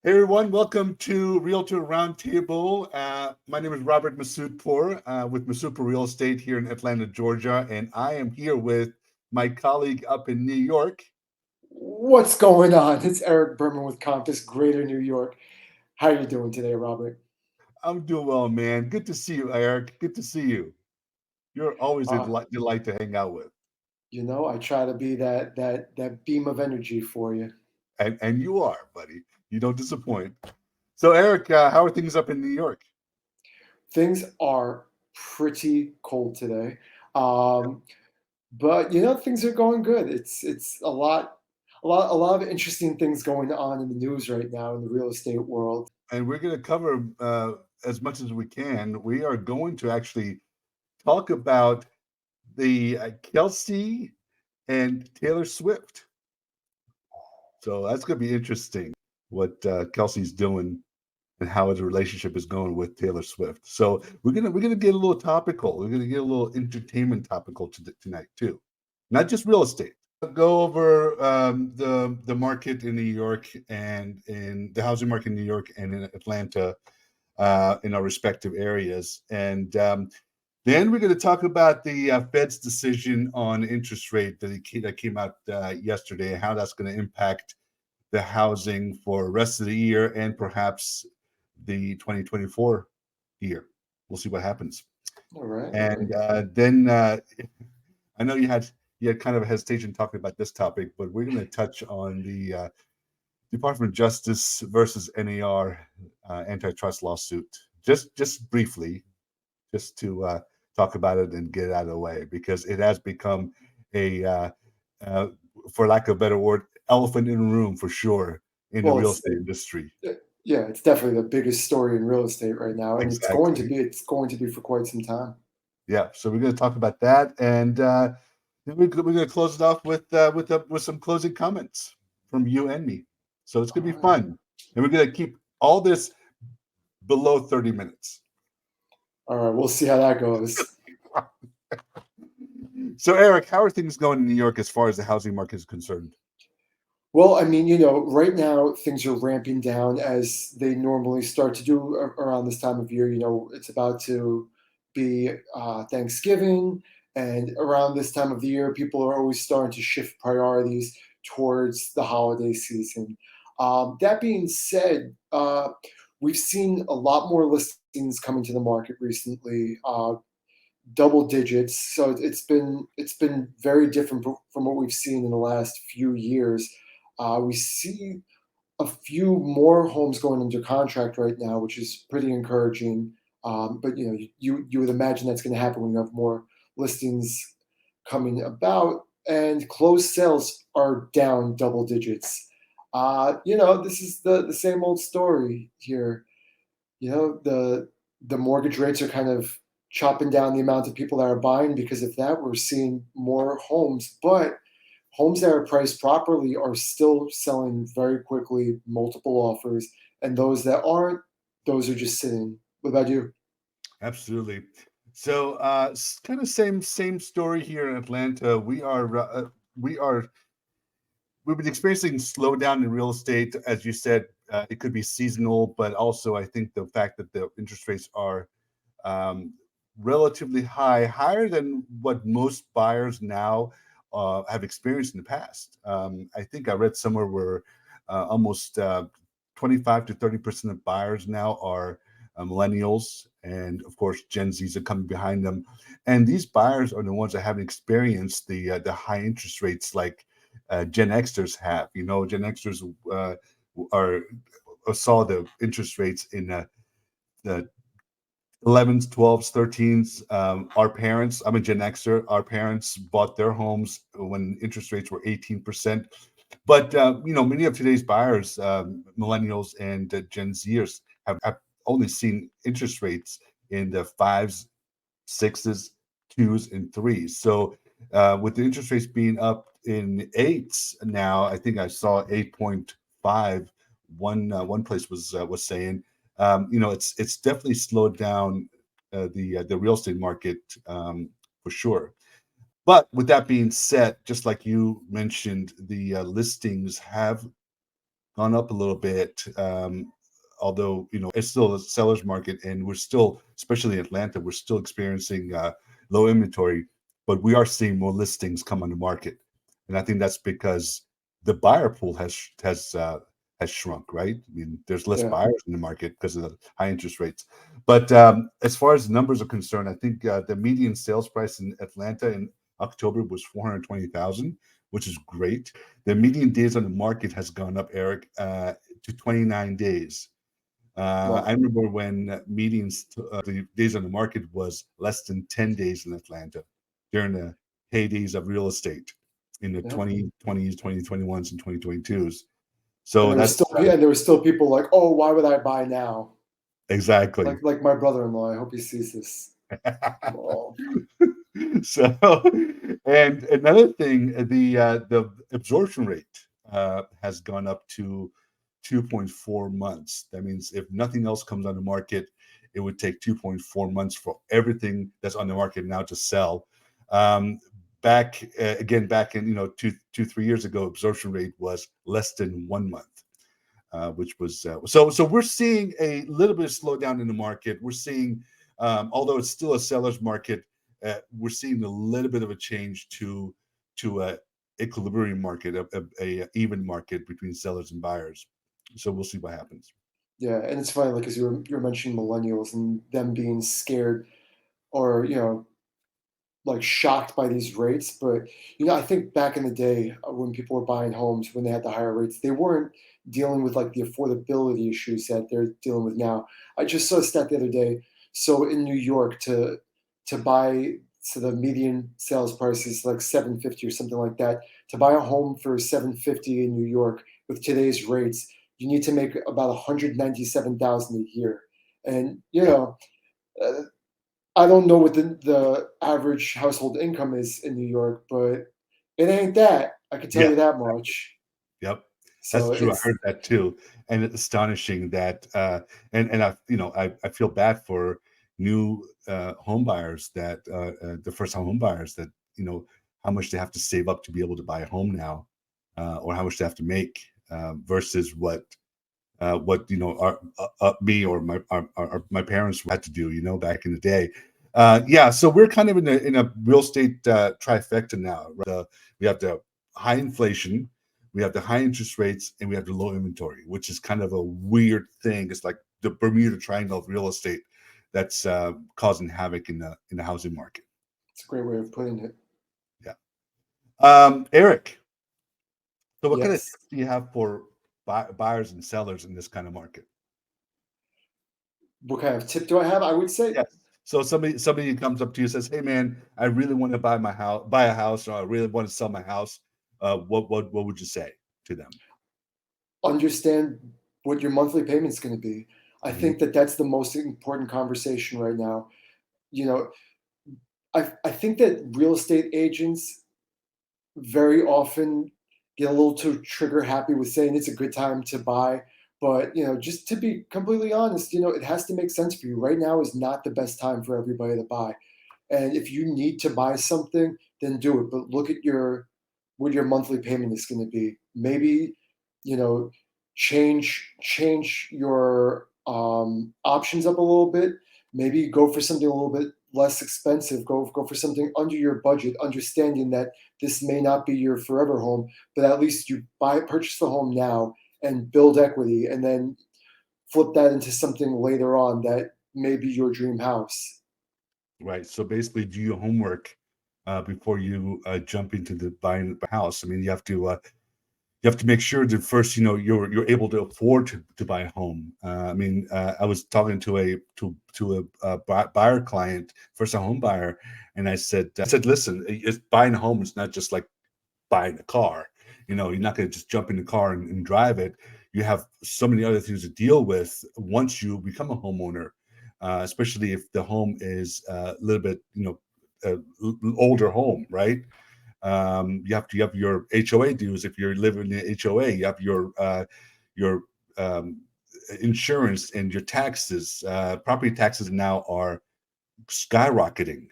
Hey everyone, welcome to Realtor Roundtable. My name is Robert Masoudpour with Masoudpour Real Estate here in Atlanta, Georgia, and I am here with my colleague up in New York. What's going on? It's Eric Berman with Compass, Greater New York. How are you doing today, Robert? I'm doing well, man. Good to see you, Eric. Good to see you. You're always a Uh, delight to hang out with, I try to be that beam of energy for you. and you are, buddy. You don't disappoint. So, Eric, how are things up in New York? Things are pretty cold today, um, but things are going good. It's a lot of interesting things going on in the news right now in the real estate world. And we're going to cover as much as we can. We are going to actually talk about the Kelce and Taylor Swift. So that's going to be interesting what Kelsey's doing and how his relationship is going with Taylor Swift. So we're gonna get a little topical. We're gonna get a little entertainment topical tonight too, not just real estate. Go over the market in New York and in the housing market in New York and in Atlanta in our respective areas, and then we're going to talk about the Fed's decision on interest rate that came out yesterday, and how that's going to impact the housing for the rest of the year and perhaps the 2024 year. We'll see what happens. All right, all right. And then I know you had kind of a hesitation talking about this topic, but we're going to touch on the Department of Justice versus NAR antitrust lawsuit, just briefly, just to talk about it and get it out of the way, because it has become a, uh, for lack of a better word, elephant in the room for sure in the Well, real it's estate industry. yeah, it's definitely the biggest story in real estate right now, and it's going to Exactly. be it's going to be for quite some time. Yeah. So we're going to talk about that, and then we're going to close it off with some closing comments from you and me. So it's going to All be right. fun, and we're going to keep all this below 30 minutes. All right, we'll see how that goes. So, Eric, how are things going in New York as far as the housing market is concerned? Well, I mean, right now things are ramping down as they normally start to do around this time of year. It's about to be Thanksgiving, and around this time of the year, people are always starting to shift priorities towards the holiday season. That being said, we've seen a lot more listings coming to the market recently. Double digits. So it's been very different from what we've seen in the last few years. We see a few more homes going under contract right now, which is pretty encouraging. But you would imagine that's going to happen when you have more listings coming about, and closed sales are down double digits. This is the same old story here. The mortgage rates are kind of chopping down the amount of people that are buying. Because of that, we're seeing more homes, but homes that are priced properly are still selling very quickly, multiple offers, and those that aren't, those are just sitting. What about you? Absolutely. So, kind of same story here in Atlanta. We are we've been experiencing slowdown in real estate, as you said. It could be seasonal, but also I think the fact that the interest rates are um, relatively high, higher than what most buyers now have experienced in the past. I think I read somewhere where almost 25 to 30% of buyers now are millennials, and of course Gen Zs are coming behind them. And these buyers are the ones that haven't experienced the high interest rates like Gen Xers have. Gen Xers are saw the interest rates in the 11s, 12s, 13s. Our parents, I'm a Gen Xer, our parents bought their homes when interest rates were 18%. But, many of today's buyers, millennials and Gen Zers, have only seen interest rates in the fives, sixes, twos, and threes. So, with the interest rates being up in eights now, I think I saw 8.5. One place was saying, it's definitely slowed down the real estate market for sure. But with that being said, just like you mentioned, the listings have gone up a little bit. Although it's still a seller's market, and we're still, especially in Atlanta, we're still experiencing low inventory, but we are seeing more listings come on the market, and I think that's because the buyer pool has shrunk, right? I mean, there's less Yeah. buyers in the market because of the high interest rates. But as far as numbers are concerned, I think the median sales price in Atlanta in October was 420,000, which is great. The median days on the market has gone up, Eric, to 29 days. I Wow. remember when the days on the market was less than 10 days in Atlanta during the heydays of real estate in the Yeah. 2020s, 2021s, and 2022s. And So there was that's still and there were still people like, oh, why would I buy now? exactly. Like my brother-in-law. I hope he sees this. Oh, So, and another thing, the absorption rate has gone up to 2.4 months. That means if nothing else comes on the market, it would take 2.4 months for everything that's on the market now to sell. Um, back in 3 years ago, absorption rate was less than 1 month. Which was so we're seeing a little bit of slowdown in the market. We're seeing, although it's still a seller's market, we're seeing a little bit of a change to a equilibrium market, a even market between sellers and buyers. So we'll see what happens. yeah. And it's funny, like, as you were mentioning millennials and them being scared or, like shocked by these rates. But I think back in the day when people were buying homes when they had the higher rates, they weren't dealing with like the affordability issues that they're dealing with now. I just saw a stat the other day. So in New York, to buy, so the median sales price is like 750 or something like that. To buy a home for 750 in New York with today's rates, you need to make about 197,000 a year. And Yeah, uh, I don't know what the average household income is in New York, but it ain't that. I can tell yeah, you that much. yep, that's So true. I it's heard that too, and it's astonishing that, and I feel bad for new home buyers that the first time home buyers that how much they have to save up to be able to buy a home now, or how much they have to make versus what our me or my parents had to do back in the day. Yeah, so we're kind of in a real estate trifecta now, right? We have the high inflation, we have the high interest rates, and we have the low inventory, which is kind of a weird thing. It's like the Bermuda Triangle of real estate that's causing havoc in the housing market. a great way of putting it. Yeah. Eric, so what kind of Yes. tips do you have for buyers and sellers in this kind of market? What kind of tip do I have? I would say Yes. So somebody comes up to you and says, "Hey man, I really want to buy a house, or I really want to sell my house." What would you say to them? understand what your monthly payment's going to be. I Mhm. think that that's the most important conversation right now. You know, I think that real estate agents very often get a little too trigger happy with saying it's a good time to buy. But just to be completely honest, it has to make sense for you. Right now is not the best time for everybody to buy. And if you need to buy something, then do it. But look at what your monthly payment is going to be. Maybe, you know, change your options up a little bit. Maybe go for something a little bit less expensive. Go for something under your budget, understanding that this may not be your forever home, but at least you purchase the home now and build equity, and then flip that into something later on that may be your dream house. Right. So basically, do your homework before you jump into the buying the house. I mean, you have to make sure that first, you're able to afford to buy a home. I mean, I was talking to a buyer client, first time home buyer, and I said, listen, buying a home is not just like buying a car. You're not going to just jump in the car and drive it. You have so many other things to deal with once you become a homeowner, especially if the home is a little bit, older home, right? You have your HOA dues if you're living in the HOA. You have your insurance and your taxes. Property taxes now are skyrocketing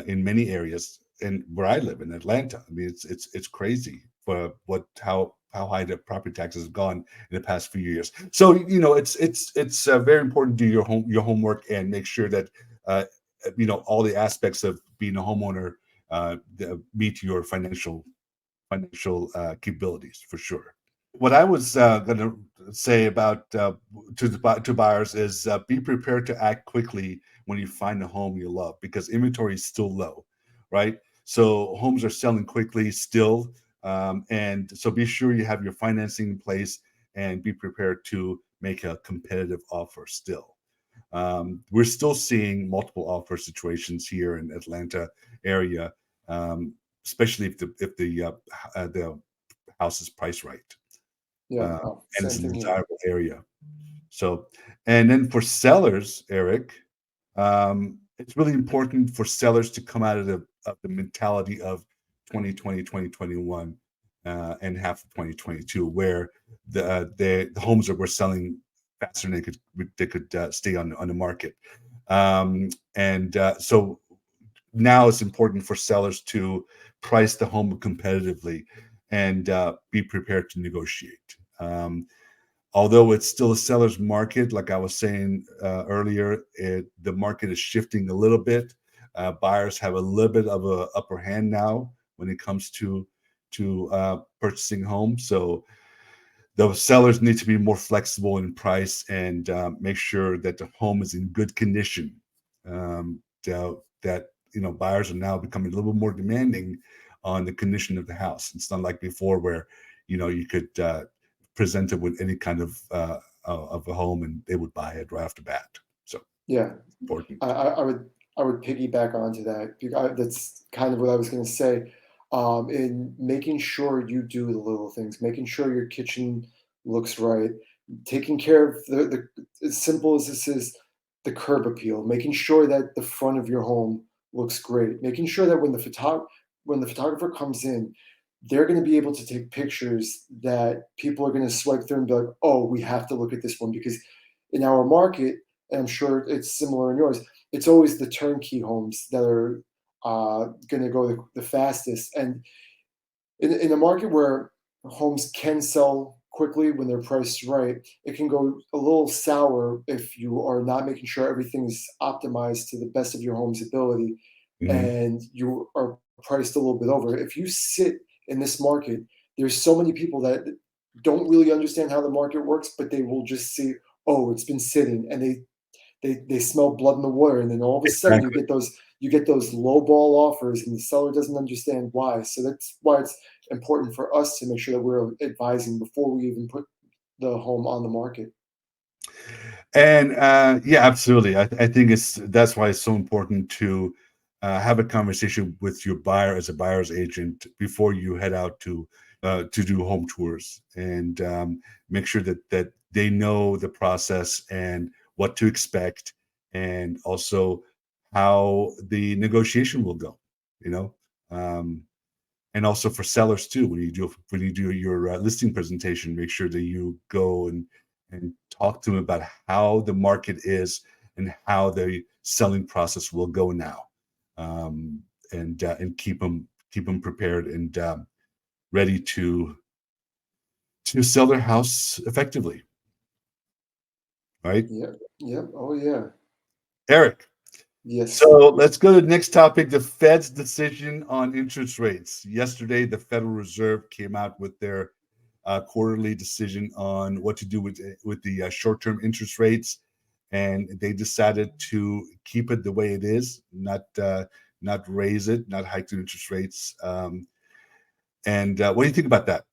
in many areas. And where I live in Atlanta, I mean, it's crazy for how how high the property taxes have gone in the past few years. So it's very important to do your homework and make sure that all the aspects of being a homeowner meet your financial capabilities for sure. What I was going to say about to buyers is be prepared to act quickly when you find a home you love, because inventory is still low, right? So homes are selling quickly still, and so be sure you have your financing in place and be prepared to make a competitive offer still. We're still seeing multiple offer situations here in Atlanta area, especially if the house is priced right, Yeah, and it's same a thing here. desirable area. So, and then for sellers, Eric, it's really important for sellers to come out of the mentality of 2020, 2021, and half of 2022, where the homes that were selling faster than they could stay on the market. And so now it's important for sellers to price the home competitively and be prepared to negotiate. Although it's still a seller's market, like I was saying earlier, the market is shifting a little bit. Buyers have a little bit of a upper hand now when it comes to purchasing homes. So the sellers need to be more flexible in price and make sure that the home is in good condition. That buyers are now becoming a little bit more demanding on the condition of the house. It's not like before where you could present it with any kind of a home and they would buy it right off the bat. So Yeah, important. I would piggyback onto that. That's kind of what I was going to say. In making sure you do the little things, making sure your kitchen looks right, taking care of as simple as this is, the curb appeal, making sure that the front of your home looks great, making sure that when the photographer comes in, they're going to be able to take pictures that people are going to swipe through and be like, oh, we have to look at this one, because in our market, and I'm sure it's similar in yours, it's always the turnkey homes that are going to go the fastest. And in a market where homes can sell quickly when they're priced right, it can go a little sour if you are not making sure everything is optimized to the best of your home's ability Mhm. and you are priced a little bit over. If you sit in this market, there's so many people that don't really understand how the market works, but they will just see, oh, it's been sitting, and they smell blood in the water, and then all of a sudden Exactly. you get those low ball offers, and the seller doesn't understand why. So that's why it's important for us to make sure that we're advising before we even put the home on the market. And yeah, absolutely. I think that's why it's so important to have a conversation with your buyer as a buyer's agent before you head out to do home tours, and make sure that they know the process and what to expect, and also how the negotiation will go. You know, um, and also for sellers too, when you do your listing presentation, make sure that you go and talk to them about how the market is and how the selling process will go now, um, and keep them prepared and ready to sell their house effectively, right? Yep. Yep. Oh yeah. Eric, Yes. so let's go to the next topic, the Fed's decision on interest rates. Yesterday, the Federal Reserve came out with their quarterly decision on what to do with the short-term interest rates, and they decided to keep it the way it is, not raise it, not hike the interest rates. And what do you think about that?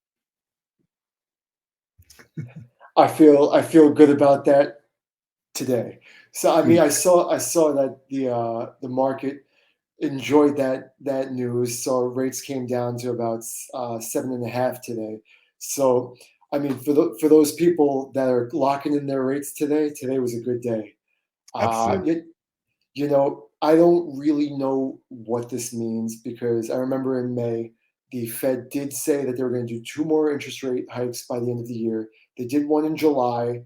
I feel good about that today. So I mean, Mm, I saw that the market enjoyed that news. So rates came down to about 7.5 today. So I mean, for those people that are locking in their rates today, today was a good day. Uh, absolutely. you, I don't really know what this means, because I remember in May, the Fed did say that they were going to do two more interest rate hikes by the end of the year. They did one in July,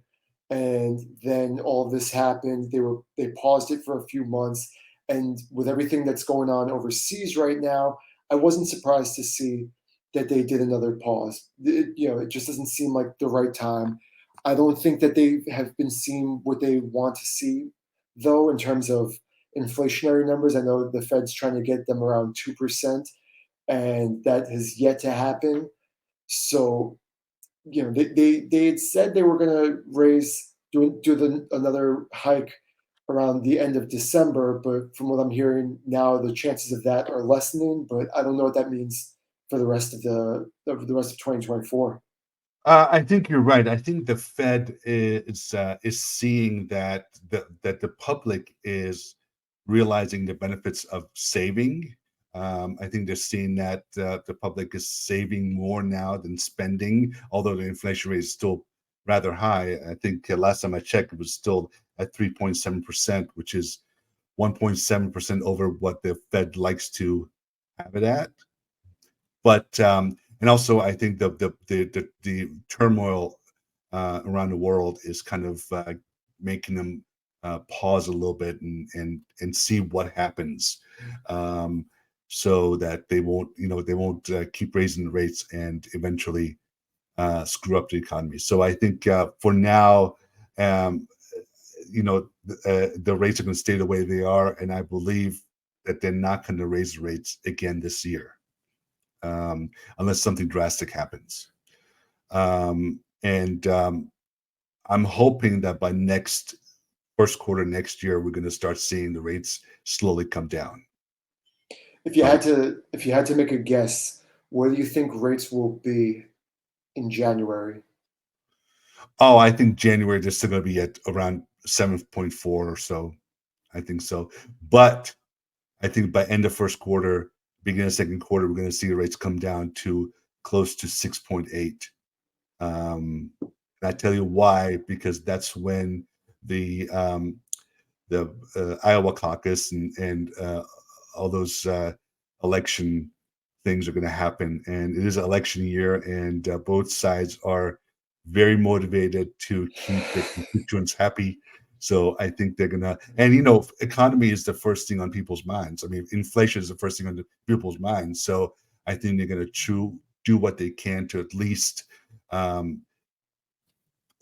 and then all of this happened. They paused it for a few months, and with everything that's going on overseas right now, I wasn't surprised to see that they did another pause. It just doesn't seem like the right time. I don't think that they have been seeing what they want to see, though, in terms of inflationary numbers. I know the Fed's trying to get them around 2%, and that has yet to happen. So, they had said they were going to another hike around the end of December, but from what I'm hearing now, the chances of that are lessening. But I don't know what that means for the rest of 2024. I think you're right. I think the Fed is seeing that the public is realizing the benefits of saving. I think they're seeing that the public is saving more now than spending, although the inflation rate is still rather high. I think last time I checked, it was still at 3.7%, which is 1.7% over what the Fed likes to have it at. But and also I think the turmoil around the world is kind of making them pause a little bit and see what happens, so that they won't keep raising the rates and eventually screw up the economy. So I think for now, um, the rates are going to stay the way they are, and I believe that they're not going to raise the rates again this year, unless something drastic happens. And I'm hoping that by first quarter next year, we're going to start seeing the rates slowly come down. If you had to make a guess, where do you think rates will be in January? Oh, I think January they're still going to be at around 7.4 or so. I think so. But I think by end of first quarter, beginning of second quarter, we're going to see the rates come down to close to 6.8. And I tell you why, because that's when the Iowa caucus and all those election things are going to happen, and it is an election year, and both sides are very motivated to keep their constituents happy. So I think they're gonna, and economy is the first thing on people's minds. I mean, inflation is the first thing on people's minds. So I think they're gonna do what they can to at least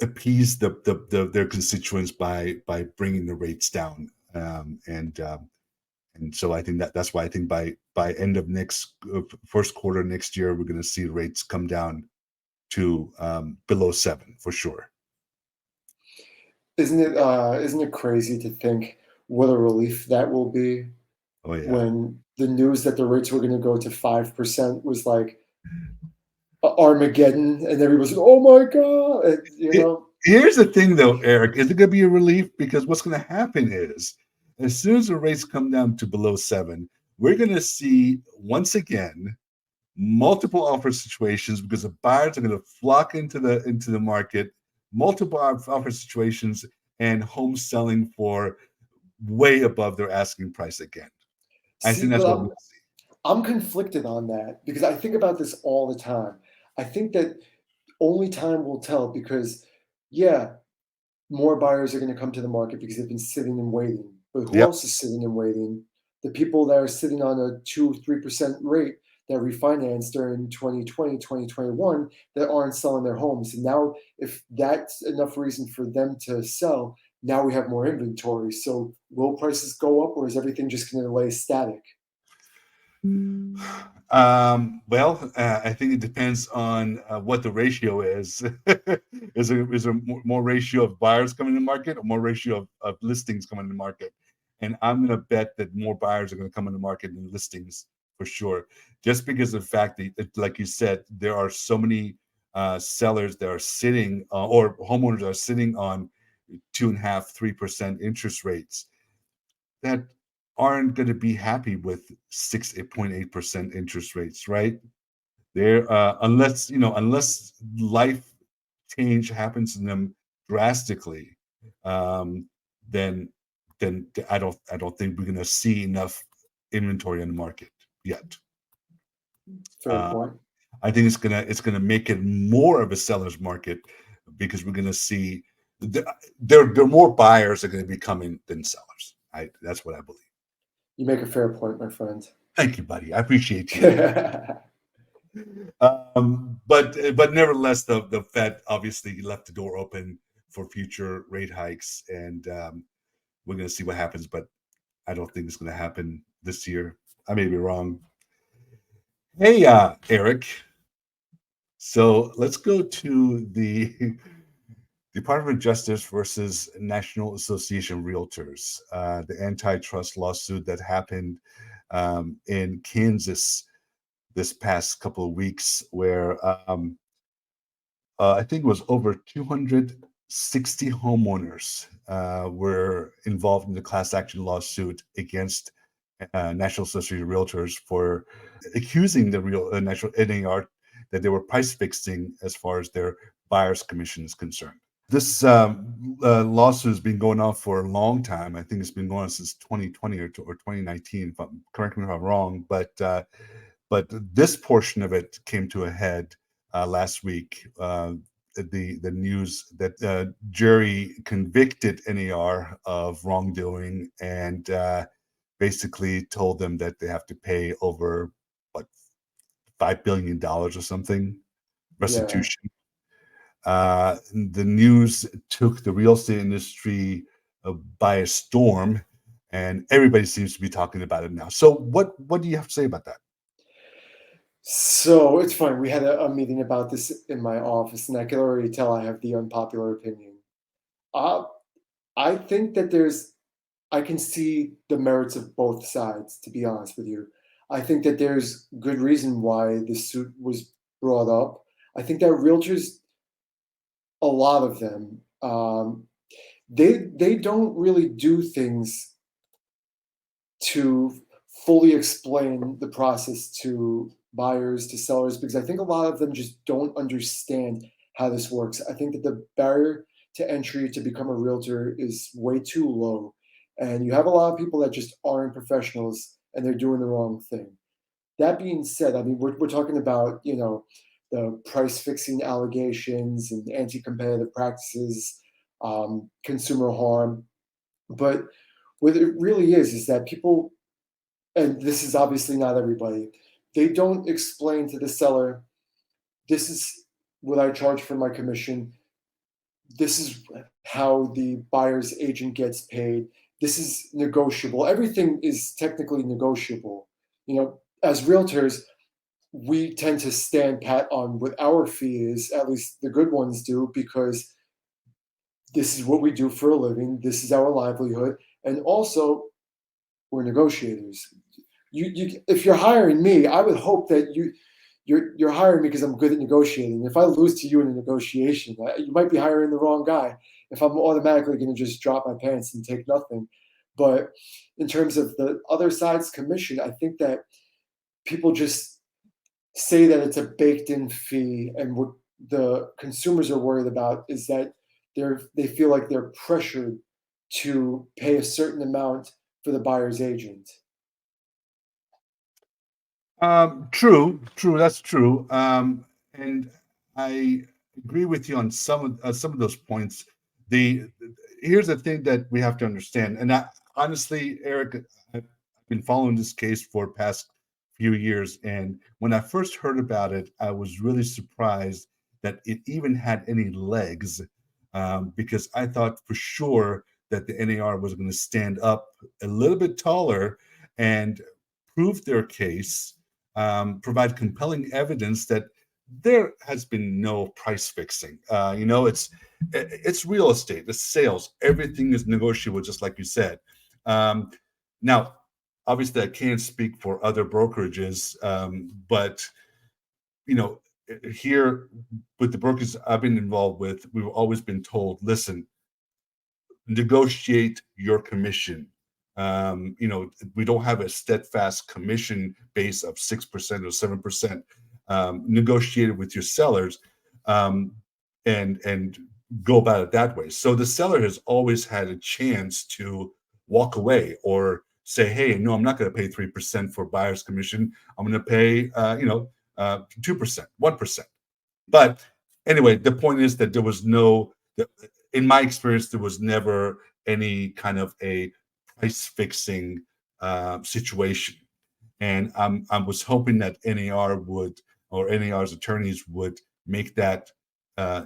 appease their constituents by bringing the rates down. And so I think that's why I think by end of first quarter next year, we're going to see rates come down to below 7 for sure. Isn't it crazy to think what a relief that will be Oh yeah. when the news that the rates were going to go to 5% was like Armageddon, and everybody's like, "Oh my god!" Here's the thing, though, Eric. Is it going to be a relief? Because what's going to happen is, as soon as the rates come down to below 7, we're going to see once again multiple offer situations, because the buyers are going to flock into the market, multiple offer situations, and homes selling for way above their asking price again. I See, think that's but what we'll see. I'm conflicted on that because I think about this all the time. I think that only time will tell because, yeah, more buyers are going to come to the market because they've been sitting and waiting. But who Yep. else is sitting and waiting? The people that are sitting on a 2-3% rate that refinanced during 2020, 2021 that aren't selling their homes. And now, if that's enough reason for them to sell, now we have more inventory. So will prices go up, or is everything just going to lay static? Well, I think it depends on what the ratio is. Is there more ratio of buyers coming to the market, or more ratio of listings coming to the market? And I'm going to bet that more buyers are going to come in the market than listings for sure, just because of the fact that, like you said, there are so many sellers that are sitting or homeowners are sitting on 2.5%, 3% interest rates that aren't going to be happy with 6.8% interest rates, right? They're unless life change happens to them drastically, um, then I don't think we're going to see enough inventory on the market yet. Fair Uh, point. I think it's gonna make it more of a seller's market, because we're gonna see there are more buyers are going to be coming than sellers. That's what I believe. You make a fair point, my friend. Thank you, buddy. I appreciate you. But nevertheless, the Fed obviously left the door open for future rate hikes, and we're going to see what happens. But I don't think it's going to happen this year. I may be wrong. Hey, Eric. So let's go to the Department of Justice versus National Association of Realtors, the antitrust lawsuit that happened in Kansas this past couple of weeks, where I think it was over 260 homeowners were involved in the class action lawsuit against National Association of Realtors for accusing the real National NAR that they were price fixing as far as their buyer's commission is concerned. This lawsuit has been going on for a long time. I think it's been going on since 2020 or 2019. Correct me if I'm wrong, but this portion of it came to a head last week. The news that jury convicted NAR of wrongdoing and basically told them that they have to pay over what $5 billion or something Yeah. restitution. The news took the real estate industry by a storm, and everybody seems to be talking about it now. So, what do you have to say about that? So it's funny. We had a meeting about this in my office, and I can already tell I have the unpopular opinion. Uh, I think that I can see the merits of both sides, to be honest with you. I think that there's good reason why this suit was brought up. I think that realtors, a lot of them, they don't really do things to fully explain the process to buyers, to sellers, because I think a lot of them just don't understand how this works. I think that the barrier to entry to become a realtor is way too low. And you have a lot of people that just aren't professionals and they're doing the wrong thing. That being said, I mean, we're talking about, the price fixing allegations and anti competitive practices, consumer harm. But what it really is that people, and this is obviously not everybody, they don't explain to the seller, this is what I charge for my commission. This is how the buyer's agent gets paid. This is negotiable. Everything is technically negotiable. As realtors, we tend to stand pat on what our fee is, at least the good ones do, because this is what we do for a living. This is our livelihood. And also, we're negotiators. If you're hiring me, I would hope that you're hiring me because I'm good at negotiating. If I lose to you in a negotiation, you might be hiring the wrong guy. If I'm automatically going to just drop my pants and take nothing. But in terms of the other side's commission, I think that people just say that it's a baked-in fee, and what the consumers are worried about is that they feel like they're pressured to pay a certain amount for the buyer's agent. True. That's true. And I agree with you on some of those points. The Here's the thing that we have to understand, and honestly, Eric, I've been following this case for past few years, and when I first heard about it, I was really surprised that it even had any legs, because I thought for sure that the NAR was going to stand up a little bit taller and prove their case, provide compelling evidence that there has been no price fixing. It's real estate, it's sales, everything is negotiable, just like you said. Now, obviously, I can't speak for other brokerages, but you know, here with the brokers I've been involved with, we've always been told, listen, negotiate your commission. We don't have a steadfast commission base of 6% or 7%. Negotiate it with your sellers, and go about it that way. So the seller has always had a chance to walk away or say, "Hey, no, I'm not going to pay 3% for buyer's commission. I'm going to pay, 2%, 1%." But anyway, the point is that in my experience, there was never any kind of a price fixing situation. And I was hoping that NAR would or NAR's attorneys would make that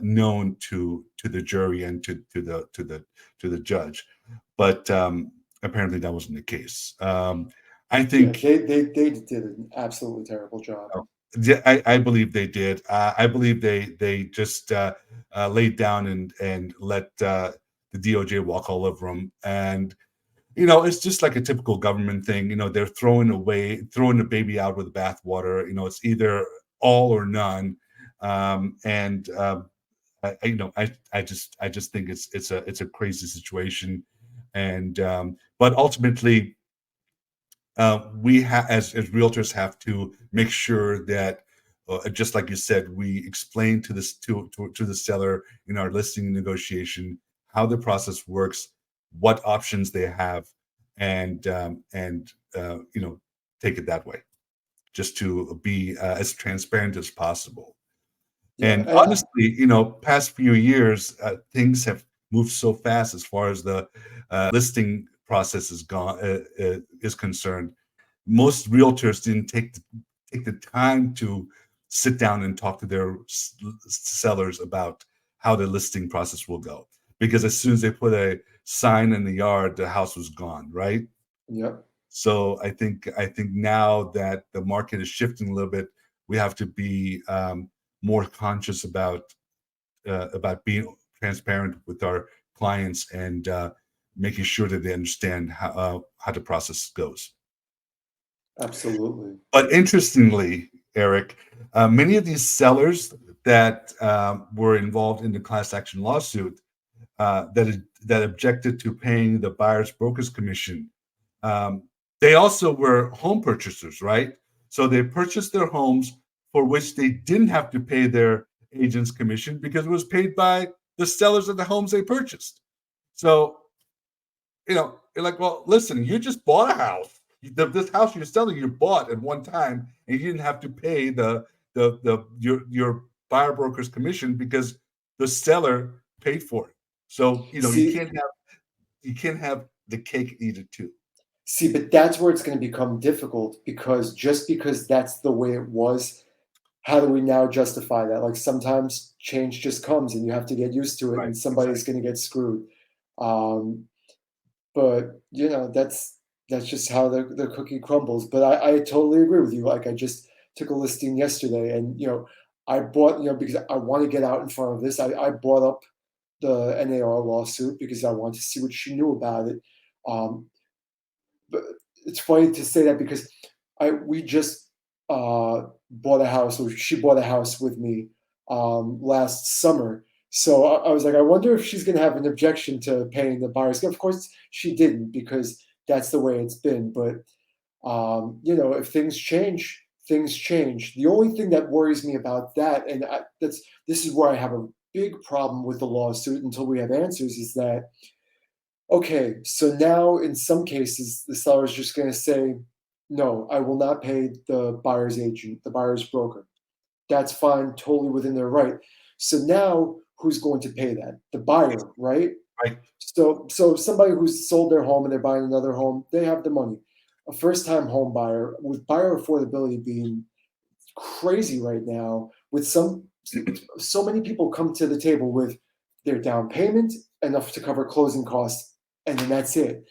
known to the jury and to the judge, but apparently that wasn't the case. I Yeah, think they did an absolutely terrible job. yeah, I believe they did. I believe they just laid down and let the DOJ walk all over them. And it's just like a typical government thing. They're throwing the baby out with the bathwater. It's either all or none. And I just think it's a crazy situation. And but ultimately, we as realtors have to make sure that, just like you said, we explain to this to the seller in our listing negotiation how the process works, what options they have, and take it that way, just to be as transparent as possible. Yeah, And honestly, past few years, things have moved so fast as far as the listing process is concerned. Most realtors didn't take the time to sit down and talk to their sellers about how the listing process will go, because as soon as they put a sign in the yard, the house was gone, right? yep. So I think now that the market is shifting a little bit, we have to be more conscious about being transparent with our clients and making sure that they understand how the process goes. Absolutely. But interestingly, Eric, many of these sellers that were involved in the class action lawsuit that objected to paying the buyer's broker's commission, um, they also were home purchasers, right? So they purchased their homes for which they didn't have to pay their agent's commission because it was paid by the sellers of the homes they purchased. So you're like, well, listen, you just bought a house. This house you're selling, you bought at one time, and you didn't have to pay your buyer broker's commission because the seller paid for it. So See, you can't have the cake and eat it too. see, but that's where it's going to become difficult because just because that's the way it was, how do we now justify that? Like sometimes change just comes and you have to get used to it, Right. and somebody's going to get screwed. Um, but that's just how the cookie crumbles. But I totally agree with you. Like I just took a listing yesterday, and I bought because I want to get out in front of this. I bought up the NAR lawsuit because I wanted to see what she knew about it. Um, but it's funny to say that because we just bought a house, or she bought a house with me last summer. So I was like, I wonder if she's going to have an objection to paying the buyer's. Of course, she didn't because that's the way it's been. But if things change, things change. The only thing that worries me about that, and this is where I have a big problem with the lawsuit until we have answers, is that okay, so now in some cases, the seller is just going to say, no, I will not pay the buyer's agent, the buyer's broker. That's fine, totally within their right. So now who's going to pay that? The buyer, right? Right. So somebody who's sold their home and they're buying another home, they have the money. A first-time home buyer, with buyer affordability being crazy right now, with so many people come to the table with their down payment enough to cover closing costs, and then that's it.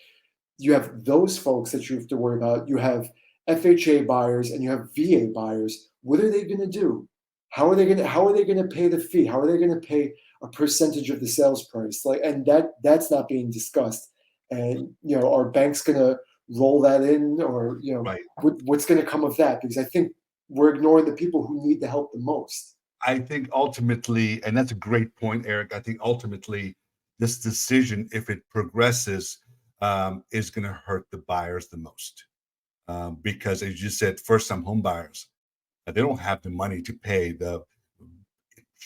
You have those folks that you have to worry about. You have FHA buyers and you have VA buyers. What are they going to do? How are they going to pay the fee? How are they going to pay a percentage of the sales price? And that's not being discussed. And are banks going to roll that in, or Right. what's going to come of that? Because I think we're ignoring the people who need the help the most. I think ultimately, and that's a great point, Eric. I think ultimately, this decision, if it progresses, is going to hurt the buyers the most, because, as you said, first-time home buyers, they don't have the money to pay the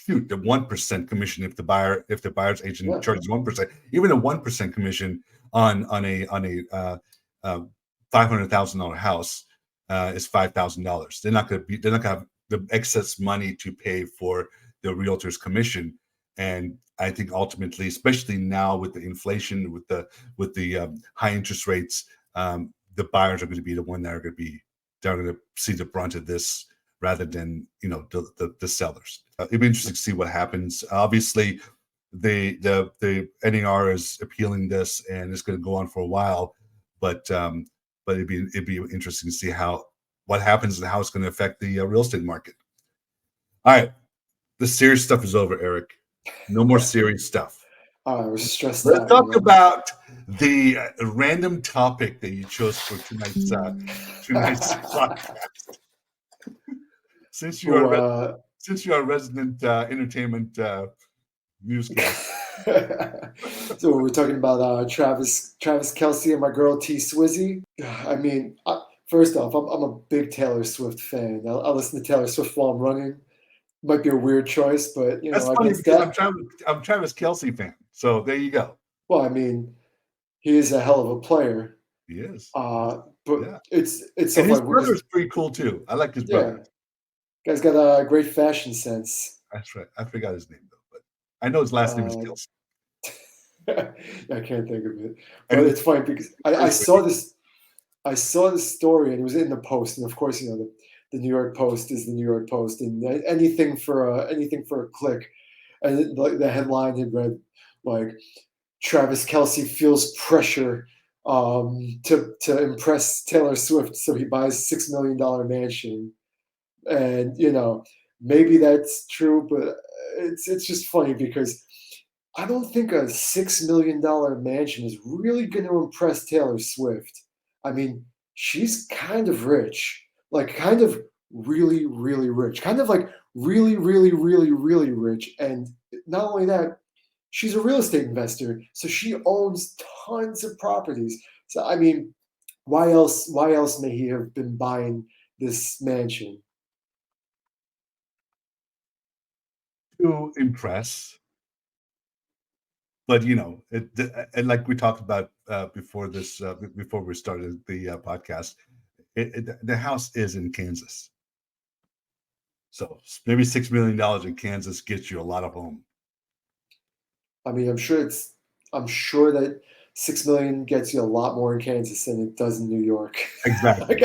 1% commission if the buyer's agent Yeah. charges 1%. Even a 1% commission on a $500,000 house is $5,000. They're not going to have the excess money to pay for the realtor's commission. And I think ultimately, especially now with the inflation, with the high interest rates, the buyers are going to be the one that are going to see the brunt of this rather than the sellers. It'd be interesting to see what happens. Obviously, the NAR is appealing this, and it's going to go on for a while. But it'd be interesting to see what happens and how it's going to affect the real estate market. All right, the serious stuff is over, Eric. No more serious stuff. I was stressed Let's out. talk about the random topic that you chose for tonight's podcast. Since you are resident entertainment newscast. So we're talking about Travis Kelce and my girl T Swizzy. I mean, first off, I'm a big Taylor Swift fan. I listen to Taylor Swift while I'm running. Might be a weird choice, but that's funny because I'm Travis Kelce fan. So there you go. Well, I mean, he is a hell of a player. He is. But yeah. it's so and funny. His brother is pretty cool too. I like his brother. Guy's got a great fashion sense. That's right. I forgot his name though, but I know his last name is Kelce. I can't think of it, but it's funny because I saw this story and it was in the Post, and of course, the New York Post is the New York Post, and anything for a click, and the headline had read like Travis Kelce feels pressure to impress Taylor Swift, so he buys $6 million mansion, and maybe that's true, but it's just funny because I don't think a $6 million mansion is really going to impress Taylor Swift. I mean, she's kind of rich, like kind of really, really rich, kind of like really, really, really, really rich. And not only that, she's a real estate investor, so she owns tons of properties. So I mean, why else may he have been buying this mansion? To impress. But and like we talked about before we started the podcast, the house is in Kansas, so maybe $6 million in Kansas gets you a lot of home. I mean, I'm sure that $6 million gets you a lot more in Kansas than it does in New York. Exactly.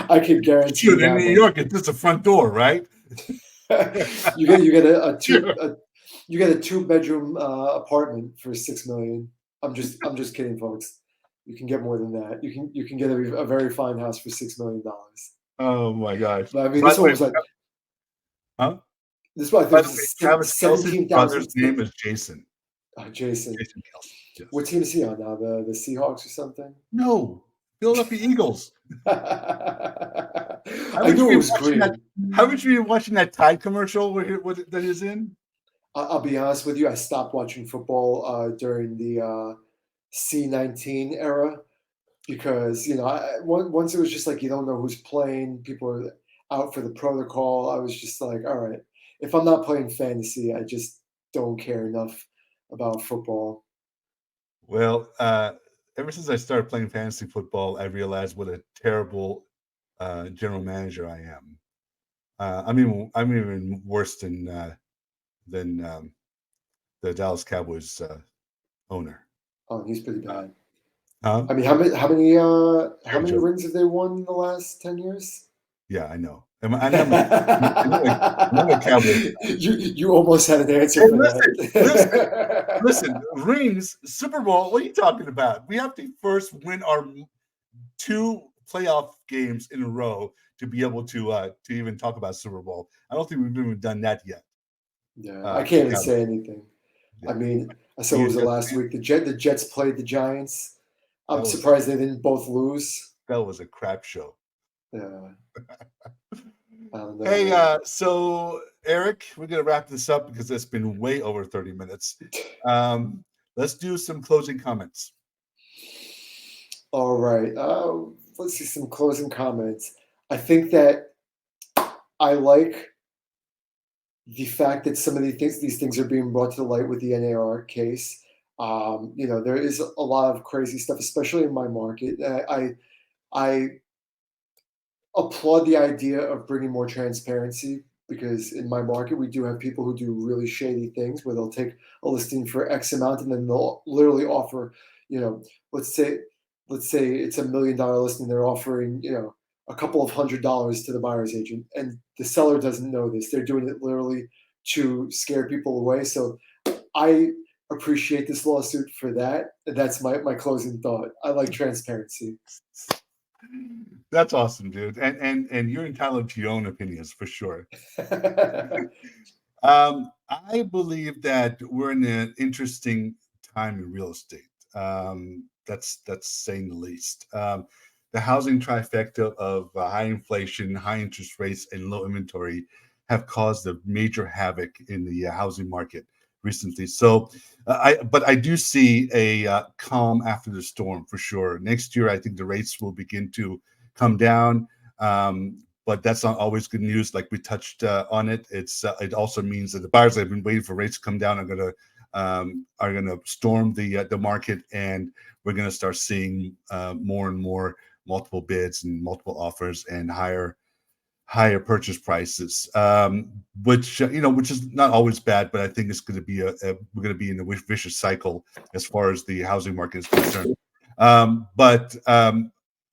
I can guarantee you that. In New York, it's just a front door, right? you get a 2-bedroom apartment for $6 million. I'm just kidding, folks. You can get more than that. You can get a very fine house for $6 million. Oh my gosh! But I mean, this one was like, huh? This one I think was Travis Kelce's brother's name is Jason. Jason Kelce. Yes. What team is he on now? The Seahawks or something? No, Philadelphia Eagles. I knew it was green. Haven't you been watching that Tide commercial that is in? I'll be honest with you. I stopped watching football during the C19 era because once it was just like you don't know who's playing. People are out for the protocol. I was just like, all right, if I'm not playing fantasy, I just don't care enough about football. Well, ever since I started playing fantasy football, I realized what a terrible general manager I am. I'm even worse than the Dallas Cowboys owner. Oh, he's pretty bad. Huh? I mean, how many rings have they won in the last 10 years? Yeah, I know. I know a Cowboys. You almost had an answer for that. Listen, rings, Super Bowl. What are you talking about? We have to first win our 2 playoff games in a row to be able to even talk about Super Bowl. I don't think we've even done that yet. Yeah, I can't even say anything. Yeah. I mean, I saw it was last week. The Jets played the Giants. I'm surprised they didn't both lose. That was a crap show. Yeah. Hey, so Eric, we're gonna wrap this up because it's been way over 30 minutes. Let's do some closing comments. All right. Let's see some closing comments. I think that I like the fact that some of these things are being brought to the light with the NAR case. There is a lot of crazy stuff, especially in my market. I applaud the idea of bringing more transparency because in my market we do have people who do really shady things where they'll take a listing for X amount and then they'll literally offer, let's say it's $1 million listing, they're offering a couple of $100s to the buyer's agent, and the seller doesn't know this. They're doing it literally to scare people away. So I appreciate this lawsuit for that. That's my closing thought. I like transparency. That's awesome, dude. And you're entitled to your own opinions for sure. I believe that we're in an interesting time in real estate. That's saying the least. The housing trifecta of high inflation, high interest rates, and low inventory have caused a major havoc in the housing market recently. So, but I do see a calm after the storm for sure. Next year, I think the rates will begin to come down. But that's not always good news. Like we touched on it, it also means that the buyers that have been waiting for rates to come down are gonna storm the market, and we're gonna start seeing more and more multiple bids and multiple offers and higher purchase prices, which is not always bad, but I think it's going to be we're going to be in a vicious cycle as far as the housing market is concerned. But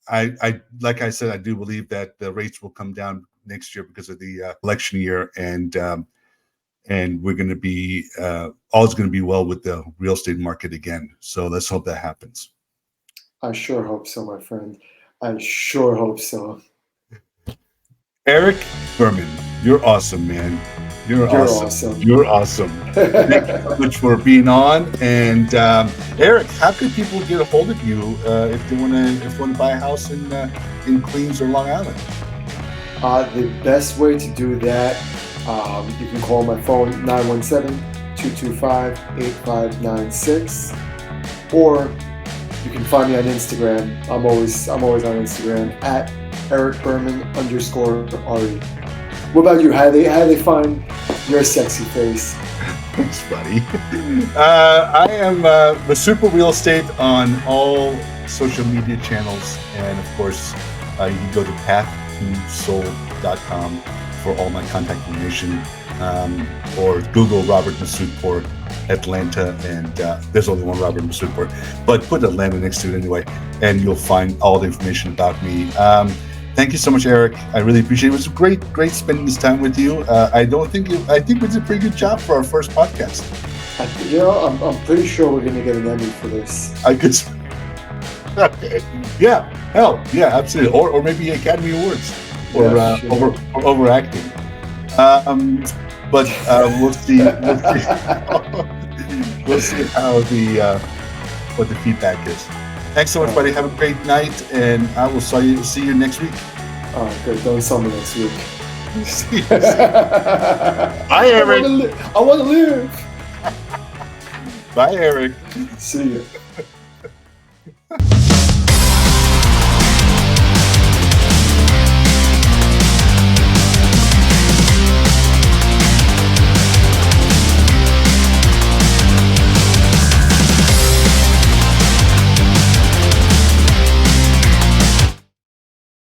I like I said, I do believe that the rates will come down next year because of the election year, and we're going to be all's going to be well with the real estate market again. So let's hope that happens. I sure hope so, my friend. I sure hope so. Eric Berman, you're awesome, man. You're awesome. You're awesome. Thank you so much for being on. And Eric, how can people get a hold of you if they want to buy a house in Queens or Long Island? The best way to do that, you can call my phone 917-225-8596, or you can find me on Instagram. I'm always on Instagram at @EricBerman_RE. What about you? How do they find your sexy face? Thanks, buddy. I am Masoudpour Real Estate on all social media channels, and of course, you can go to path2soul.com for all my contact information, or Google Robert Masoudpour Atlanta, and there's only one Robert Masoudpour, but put Atlanta next to it anyway, and you'll find all the information about me. Thank you so much, Eric. I really appreciate it. It was great spending this time with you. I think we did a pretty good job for our first podcast. I'm pretty sure we're going to get an Emmy for this. I could. Yeah, hell, yeah, absolutely. Or maybe Academy Awards or overacting. But we'll see. We'll see how what the feedback is. Thanks so much, buddy. Have a great night, and I will see you next week. Oh, good. Don't sell me next week. Bye, Eric. I want to live. Bye, Eric. See you.